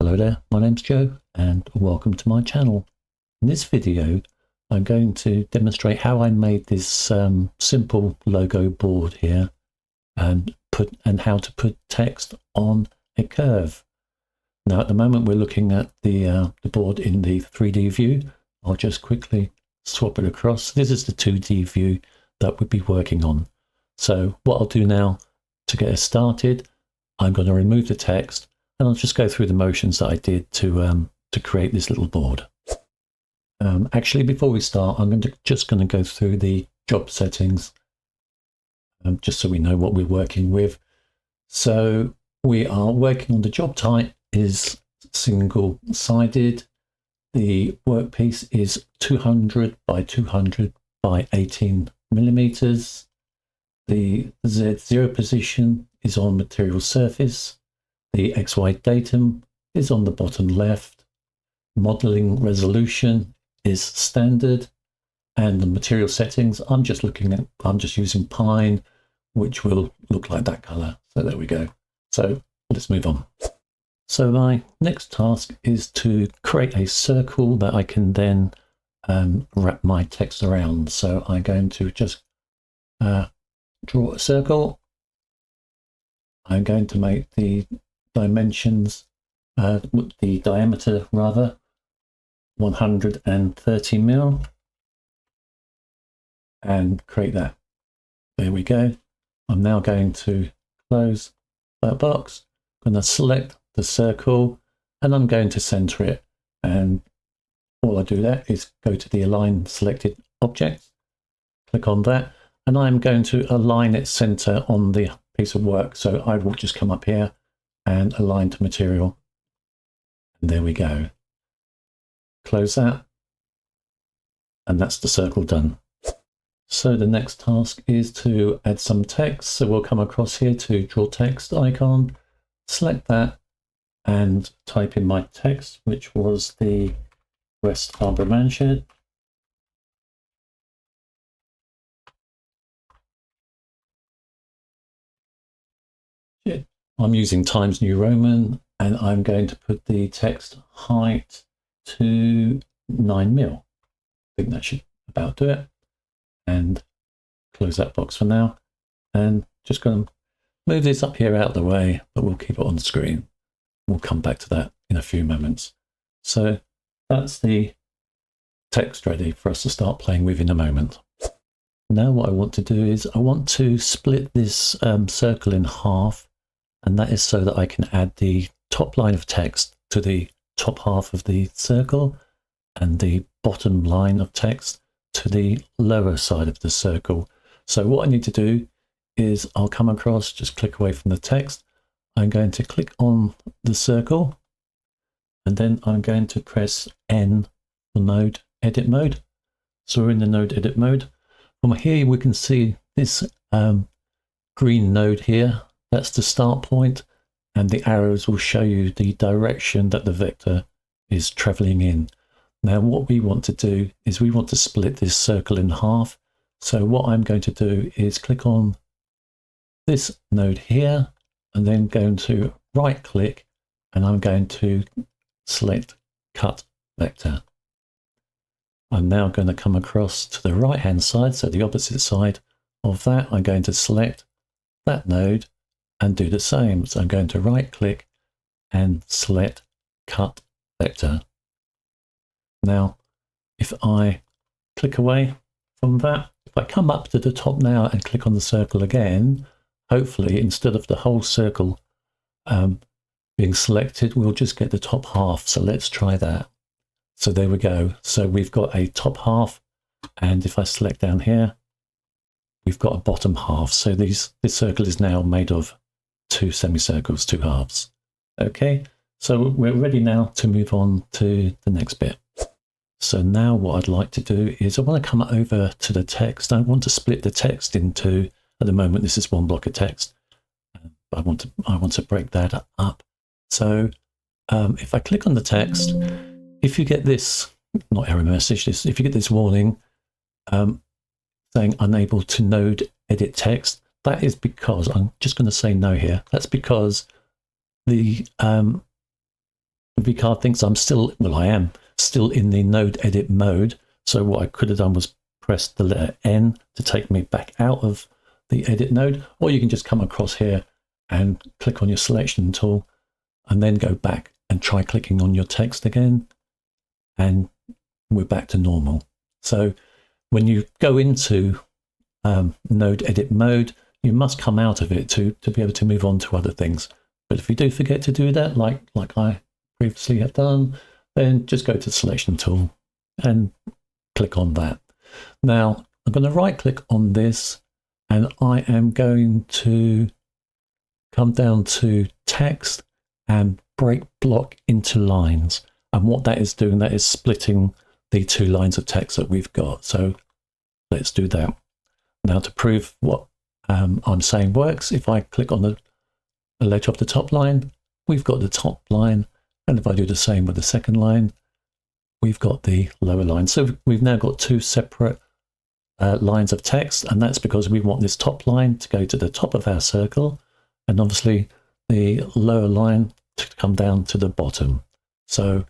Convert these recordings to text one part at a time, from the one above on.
Hello there, my name's Joe and welcome to my channel. In this video I'm going to demonstrate how I made this simple logo board here and how to put text on a curve. Now at the moment we're looking at the board in the 3D view. I'll just quickly swap it across. This is the 2D view that we'll be working on. So what I'll do now to get us started, I'm going to remove the text and I'll just go through the motions that I did to create this little board. Actually, before we start, I'm just going to go through the job settings, just so we know what we're working with. So we are working on the job type is single-sided. The workpiece is 200 by 200 by 18 millimeters. The Z0 position is on material surface. The XY datum is on the bottom left. Modeling resolution is standard, and the material settings I'm just using pine, which will look like that color. So there we go. So let's move on. So my next task is to create a circle that I can then wrap my text around. So I'm going to just draw a circle. I'm going to make the dimensions, the diameter rather, 130 mil, and create that. There we go. I'm now going to close that box. I'm going to select the circle and I'm going to center it. And all I do there is go to the align selected object, click on that, and I'm going to align its center on the piece of work. So I will just come up here and align to material. And there we go. Close that. And that's the circle done. So the next task is to add some text. So we'll come across here to draw text icon, select that and type in my text, which was the West Harbour Manshed. I'm using Times New Roman and I'm going to put the text height to 9 mil. I think that should about do it. And close that box for now. And just going to move this up here out of the way, but we'll keep it on the screen. We'll come back to that in a few moments. So that's the text ready for us to start playing with in a moment. Now what I want to do is I want to split this circle in half, and that is so that I can add the top line of text to the top half of the circle and the bottom line of text to the lower side of the circle. So what I need to do is I'll come across, just click away from the text. I'm going to click on the circle and then I'm going to press N for node edit mode. So we're in the node edit mode. From here we can see this green node here. That's the start point, and the arrows will show you the direction that the vector is traveling in. Now what we want to do is we want to split this circle in half. So what I'm going to do is click on this node here and then going to right click and I'm going to select cut vector. I'm now going to come across to the right hand side, so the opposite side of that. I'm going to select that node and do the same. So I'm going to right click and select cut vector. Now, if I click away from that, if I come up to the top now and click on the circle again, hopefully instead of the whole circle being selected, we'll just get the top half. So let's try that. So there we go. So we've got a top half, and if I select down here, we've got a bottom half. So this circle is now made of two semicircles, two halves. Okay, so we're ready now to move on to the next bit. So now what I'd like to do is I want to come over to the text. I want to split the text into, at the moment this is one block of text. I want to break that up. So if I click on the text, if you get this, not error message, if you get this warning saying unable to node edit text, that is because, I'm just going to say no here, that's because the VCarve thinks I'm still, well, I am still in the node edit mode. So what I could have done was press the letter N to take me back out of the edit node, or you can just come across here and click on your selection tool and then go back and try clicking on your text again, and we're back to normal. So when you go into node edit mode, you must come out of it to be able to move on to other things. But if you do forget to do that, like I previously have done, then just go to the selection tool and click on that. Now I'm going to right click on this, and I am going to come down to text and break block into lines. And what that is doing, that is splitting the two lines of text that we've got. So let's do that. Now to prove what I'm saying works, if I click on the letter of the top line, we've got the top line. And if I do the same with the second line, we've got the lower line. So we've now got two separate lines of text, and that's because we want this top line to go to the top of our circle, and obviously the lower line to come down to the bottom. So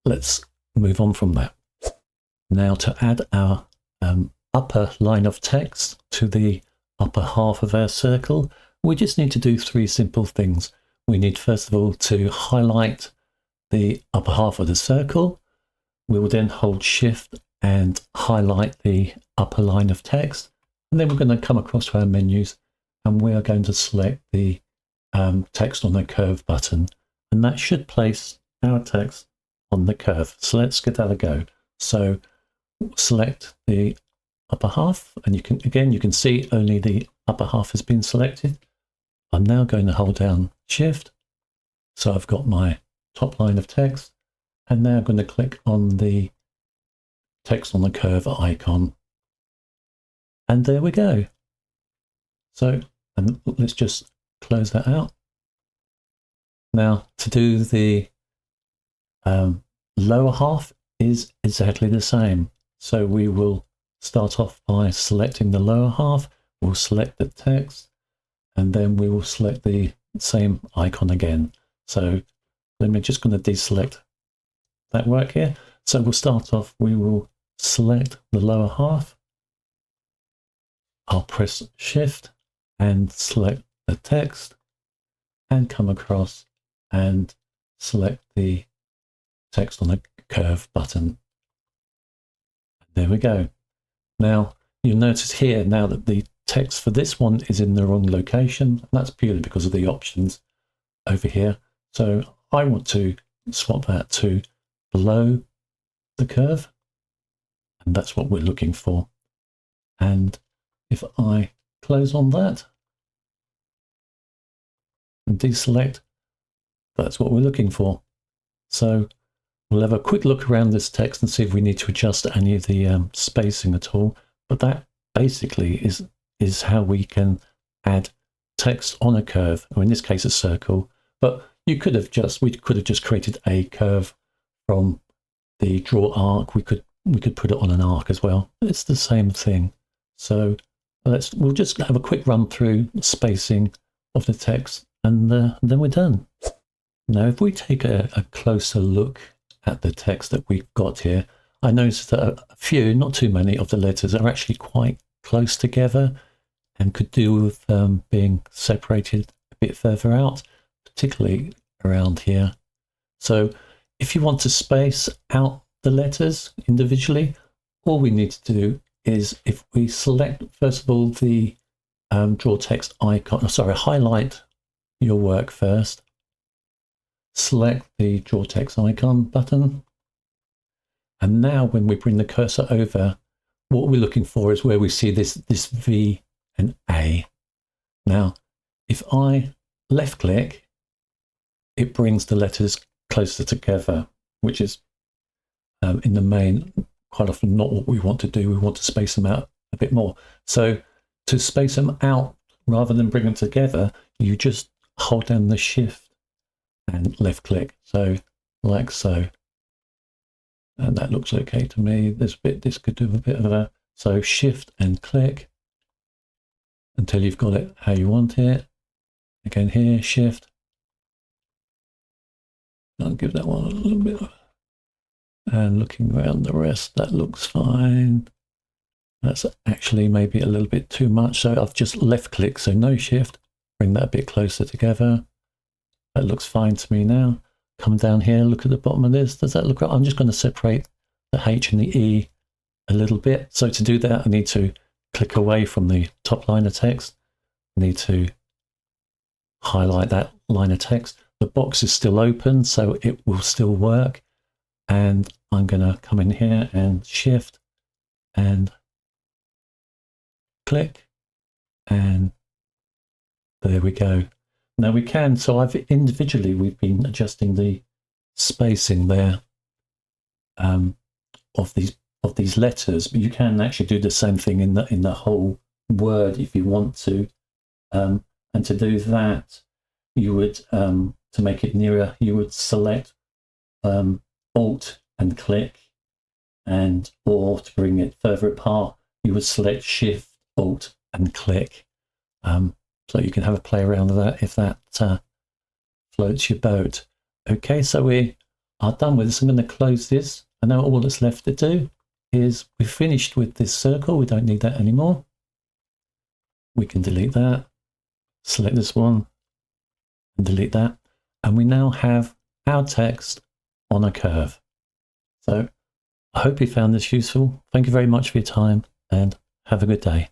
let's move on from that. Now to add our upper line of text to the upper half of our circle, we just need to do three simple things. We need, first of all, to highlight the upper half of the circle. We will then hold Shift and highlight the upper line of text. And then we're going to come across to our menus, and we are going to select the text on the curve button. And that should place our text on the curve. So let's give that a go. So select the upper half, and you can see only the upper half has been selected. I'm now going to hold down Shift. So I've got my top line of text, and now I'm going to click on the text on the curve icon. And there we go. So, and let's just close that out. Now to do the lower half is exactly the same. So we will start off by selecting the lower half. We'll select the text, and then we will select the same icon again. So I'm just going to deselect that work here. So we'll start off, we will select the lower half. I'll press Shift and select the text and come across and select the text on the curve button. There we go. Now you'll notice here now that the text for this one is in the wrong location. And that's purely because of the options over here. So I want to swap that to below the curve, and that's what we're looking for. And if I close on that and deselect, that's what we're looking for. So we'll have a quick look around this text and see if we need to adjust any of the spacing at all. But that basically is how we can add text on a curve, or in this case a circle. But we could have just created a curve from the draw arc. We could put it on an arc as well. It's the same thing. So we'll just have a quick run through spacing of the text, and then we're done. Now if we take a closer look at the text that we've got here, I noticed that a few, not too many, of the letters are actually quite close together and could do with being separated a bit further out, particularly around here. So if you want to space out the letters individually, all we need to do is, if we select first of all the draw text icon, highlight your work first, select the draw text icon button, and now when we bring the cursor over, what we're looking for is where we see this V and A. Now if I left click, it brings the letters closer together, which is in the main quite often not what we want to do. We want to space them out a bit more. So to space them out rather than bring them together, you just hold down the Shift and left click. So like so. And that looks okay to me. This could do a bit of a, so Shift and click until you've got it how you want it. Again here, Shift. I'll give that one a little bit. And looking around the rest, that looks fine. That's actually maybe a little bit too much. So I've just left click, so no shift. Bring that a bit closer together. That looks fine to me now. Come down here, look at the bottom of this. Does that look right? I'm just going to separate the H and the E a little bit. So to do that, I need to click away from the top line of text. I need to highlight that line of text. The box is still open, so it will still work. And I'm going to come in here and shift and click, and there we go. Now we can, so we've been adjusting the spacing there of these letters, but you can actually do the same thing in the whole word if you want to. And to do that, you would to make it nearer, you would select Alt and click, or to bring it further apart, you would select Shift, Alt and click. So you can have a play around with that if that floats your boat. Okay, so we are done with this. I'm going to close this. And now all that's left to do is we've finished with this circle. We don't need that anymore. We can delete that, select this one and delete that. And we now have our text on a curve. So I hope you found this useful. Thank you very much for your time and have a good day.